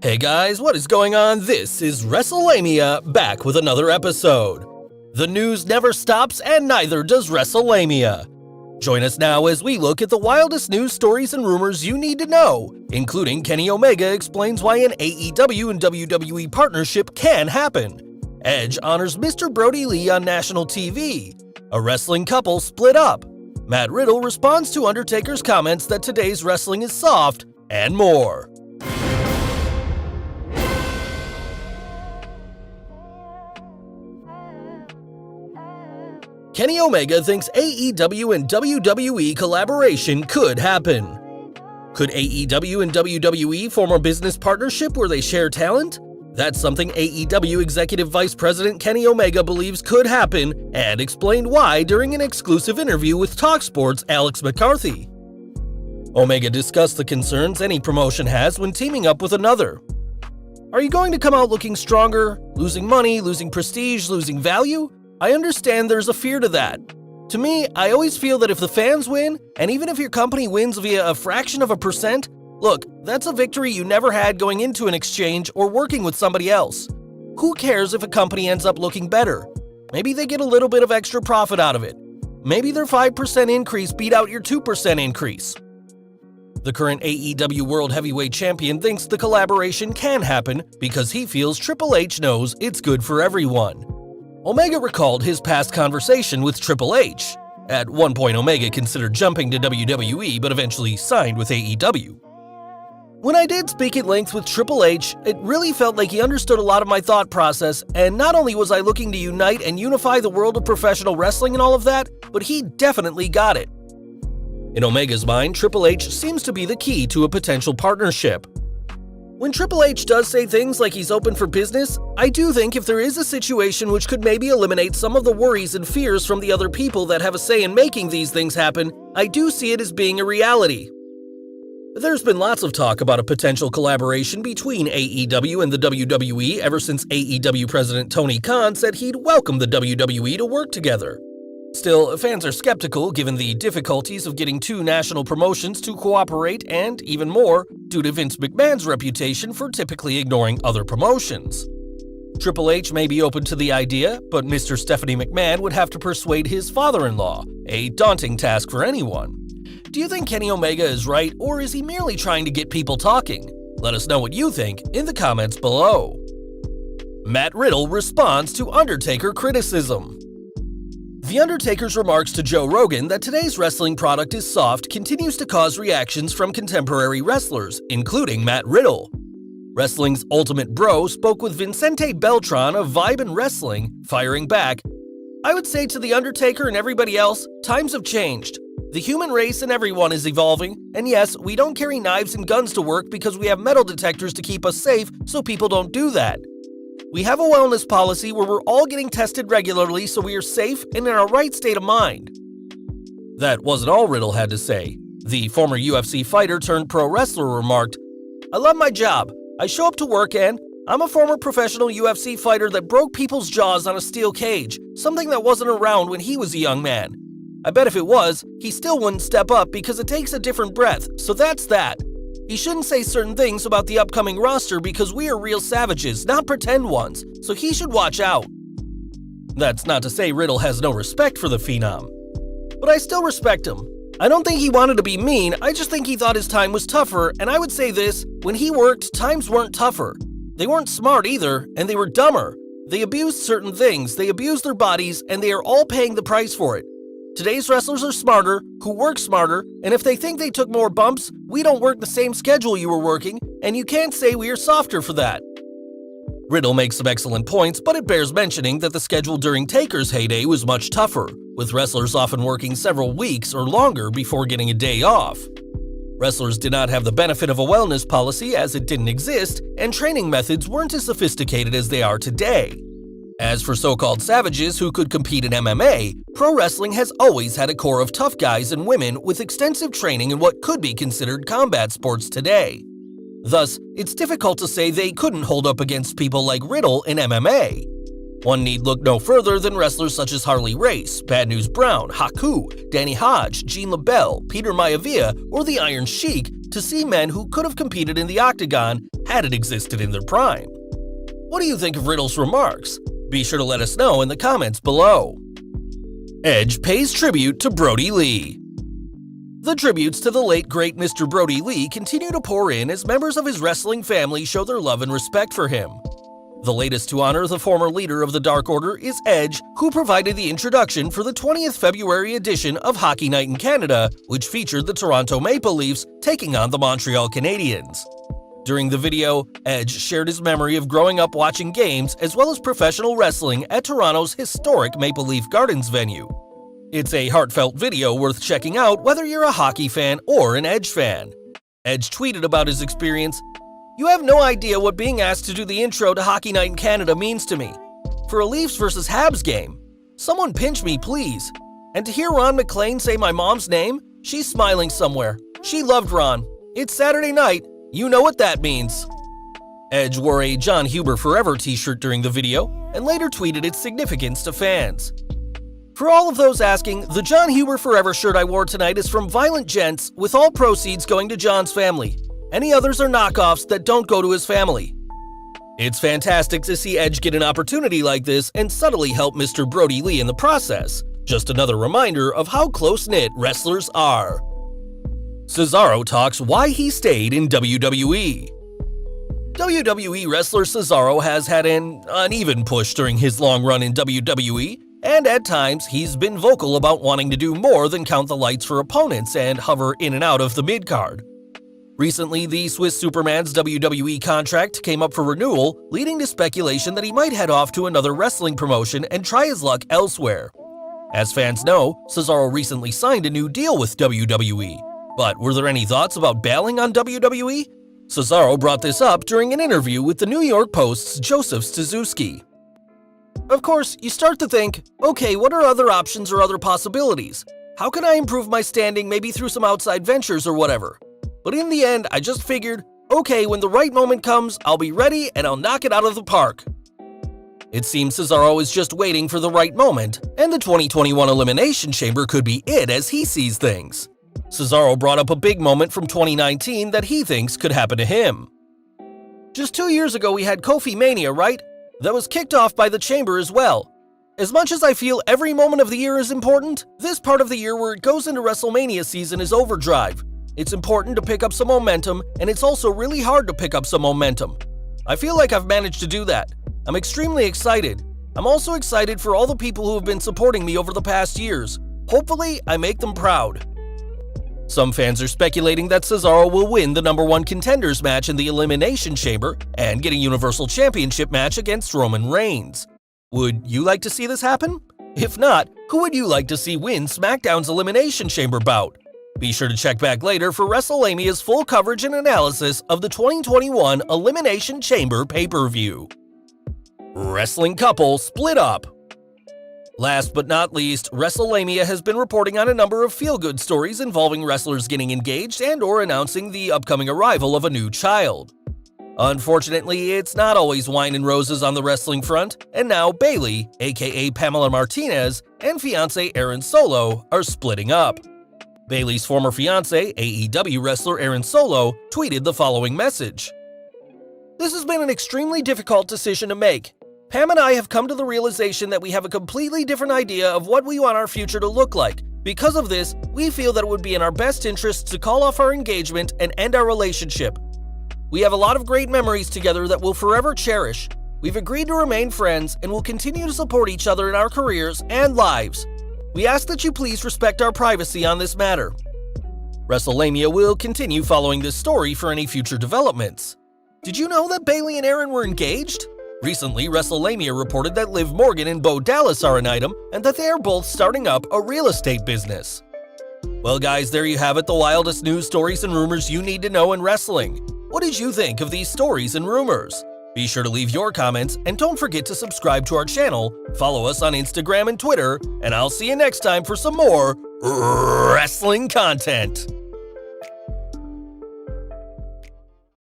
Hey guys, what is going on? This is Wrestlelamia, back with another episode. The news never stops and neither does Wrestlelamia. Join us now as we look at the wildest news stories and rumors you need to know, including Kenny Omega explains why an AEW and WWE partnership can happen. Edge honors Mr. Brodie Lee on national TV. A wrestling couple split up. Matt Riddle responds to Undertaker's comments that today's wrestling is soft, and more. Kenny Omega thinks AEW and WWE collaboration could happen. Could AEW and WWE form a business partnership where they share talent? That's something AEW Executive Vice President Kenny Omega believes could happen and explained why during an exclusive interview with TalkSport's Alex McCarthy. Omega discussed the concerns any promotion has when teaming up with another. Are you going to come out looking stronger, losing money, losing prestige, losing value? I understand there's a fear to that. To me, I always feel that if the fans win, and even if your company wins via a fraction of a percent, look, that's a victory you never had going into an exchange or working with somebody else. Who cares if a company ends up looking better? Maybe they get a little bit of extra profit out of it. Maybe their 5% increase beat out your 2% increase. The current AEW World Heavyweight Champion thinks the collaboration can happen because he feels Triple H knows it's good for everyone. Omega recalled his past conversation with Triple H. At one point, Omega considered jumping to WWE, but eventually signed with AEW. When I did speak at length with Triple H, it really felt like he understood a lot of my thought process, and not only was I looking to unite and unify the world of professional wrestling and all of that, but he definitely got it. In Omega's mind, Triple H seems to be the key to a potential partnership. When Triple H does say things like he's open for business, I do think if there is a situation which could maybe eliminate some of the worries and fears from the other people that have a say in making these things happen, I do see it as being a reality. There's been lots of talk about a potential collaboration between AEW and the WWE ever since AEW President Tony Khan said he'd welcome the WWE to work together. Still, fans are skeptical given the difficulties of getting two national promotions to cooperate and, even more, due to Vince McMahon's reputation for typically ignoring other promotions. Triple H may be open to the idea, but Mr. Stephanie McMahon would have to persuade his father-in-law, a daunting task for anyone. Do you think Kenny Omega is right, or is he merely trying to get people talking? Let us know what you think in the comments below. Matt Riddle responds to Undertaker criticism. The Undertaker's remarks to Joe Rogan that today's wrestling product is soft continues to cause reactions from contemporary wrestlers, including Matt Riddle. Wrestling's ultimate bro spoke with Vicente Beltran of Vibe and Wrestling, firing back, "I would say to The Undertaker and everybody else, times have changed. The human race and everyone is evolving, and yes, we don't carry knives and guns to work because we have metal detectors to keep us safe so people don't do that. We have a wellness policy where we're all getting tested regularly so we are safe and in our right state of mind." That wasn't all Riddle had to say. The former UFC fighter turned pro wrestler remarked, "I love my job. I show up to work and I'm a former professional UFC fighter that broke people's jaws on a steel cage, something that wasn't around when he was a young man. I bet if it was, he still wouldn't step up because it takes a different breath, so that's that. He shouldn't say certain things about the upcoming roster because we are real savages, not pretend ones, so he should watch out." That's not to say Riddle has no respect for the Phenom. But I still respect him. I don't think he wanted to be mean, I just think he thought his time was tougher, and I would say this, when he worked, times weren't tougher. They weren't smart either, and they were dumber. They abused certain things, they abused their bodies, and they are all paying the price for it. Today's wrestlers are smarter, who work smarter, and if they think they took more bumps, we don't work the same schedule you were working, and you can't say we are softer for that. Riddle makes some excellent points, but it bears mentioning that the schedule during Taker's heyday was much tougher, with wrestlers often working several weeks or longer before getting a day off. Wrestlers did not have the benefit of a wellness policy as it didn't exist, and training methods weren't as sophisticated as they are today. As for so-called savages who could compete in MMA, pro wrestling has always had a core of tough guys and women with extensive training in what could be considered combat sports today. Thus, it's difficult to say they couldn't hold up against people like Riddle in MMA. One need look no further than wrestlers such as Harley Race, Bad News Brown, Haku, Danny Hodge, Gene LaBelle, Peter Maivia, or the Iron Sheik to see men who could have competed in the octagon had it existed in their prime. What do you think of Riddle's remarks? Be sure to let us know in the comments below. Edge pays tribute to Brodie Lee. The tributes to the late great Mr. Brodie Lee continue to pour in as members of his wrestling family show their love and respect for him. The latest to honor the former leader of the Dark Order is Edge, who provided the introduction for the 20th February edition of Hockey Night in Canada, which featured the Toronto Maple Leafs taking on the Montreal Canadiens. During the video, Edge shared his memory of growing up watching games as well as professional wrestling at Toronto's historic Maple Leaf Gardens venue. It's a heartfelt video worth checking out whether you're a hockey fan or an Edge fan. Edge tweeted about his experience, "You have no idea what being asked to do the intro to Hockey Night in Canada means to me. For a Leafs vs. Habs game, someone pinch me please. And to hear Ron McLean say my mom's name, she's smiling somewhere. She loved Ron. It's Saturday night. You know what that means." Edge wore a John Huber Forever t-shirt during the video and later tweeted its significance to fans. "For all of those asking, the John Huber Forever shirt I wore tonight is from Violent Gents, with all proceeds going to John's family. Any others are knockoffs that don't go to his family." It's fantastic to see Edge get an opportunity like this and subtly help Mr. Brodie Lee in the process. Just another reminder of how close-knit wrestlers are. Cesaro talks why he stayed in WWE. WWE wrestler Cesaro has had an uneven push during his long run in WWE, and at times he's been vocal about wanting to do more than count the lights for opponents and hover in and out of the mid-card. Recently, the Swiss Superman's WWE contract came up for renewal, leading to speculation that he might head off to another wrestling promotion and try his luck elsewhere. As fans know, Cesaro recently signed a new deal with WWE. But were there any thoughts about bailing on WWE? Cesaro brought this up during an interview with the New York Post's Joseph Staszewski. Of course, you start to think, okay, what are other options or other possibilities? How can I improve my standing, maybe through some outside ventures or whatever? But in the end, I just figured, okay, when the right moment comes, I'll be ready and I'll knock it out of the park. It seems Cesaro is just waiting for the right moment, and the 2021 Elimination Chamber could be it as he sees things. Cesaro brought up a big moment from 2019 that he thinks could happen to him. Just 2 years ago we had Kofi Mania, right? That was kicked off by the Chamber as well. As much as I feel every moment of the year is important, this part of the year where it goes into WrestleMania season is overdrive. It's important to pick up some momentum, and it's also really hard to pick up some momentum. I feel like I've managed to do that. I'm extremely excited. I'm also excited for all the people who have been supporting me over the past years. Hopefully, I make them proud. Some fans are speculating that Cesaro will win the #1 contenders match in the Elimination Chamber and get a Universal Championship match against Roman Reigns. Would you like to see this happen? If not, who would you like to see win SmackDown's Elimination Chamber bout? Be sure to check back later for Wrestlemania's full coverage and analysis of the 2021 Elimination Chamber pay-per-view. Wrestling couple split up. Last but not least, Wrestlelamia has been reporting on a number of feel-good stories involving wrestlers getting engaged and/or announcing the upcoming arrival of a new child. Unfortunately, it's not always wine and roses on the wrestling front, and now Bayley, aka Pamela Martinez, and Fiancé Aaron Solo are splitting up. Bayley's former fiancé, AEW wrestler Aaron Solo, tweeted the following message. "This has been an extremely difficult decision to make. Pam and I have come to the realization that we have a completely different idea of what we want our future to look like. Because of this, we feel that it would be in our best interest to call off our engagement and end our relationship. We have a lot of great memories together that we'll forever cherish. We've agreed to remain friends and will continue to support each other in our careers and lives. We ask that you please respect our privacy on this matter." Wrestlelamia will continue following this story for any future developments. Did you know that Bayley and Aaron were engaged? Recently, Wrestlelamia reported that Liv Morgan and Bo Dallas are an item and that they are both starting up a real estate business. Well guys, there you have it, the wildest news stories and rumors you need to know in wrestling. What did you think of these stories and rumors? Be sure to leave your comments and don't forget to subscribe to our channel, follow us on Instagram and Twitter, and I'll see you next time for some more wrestling content.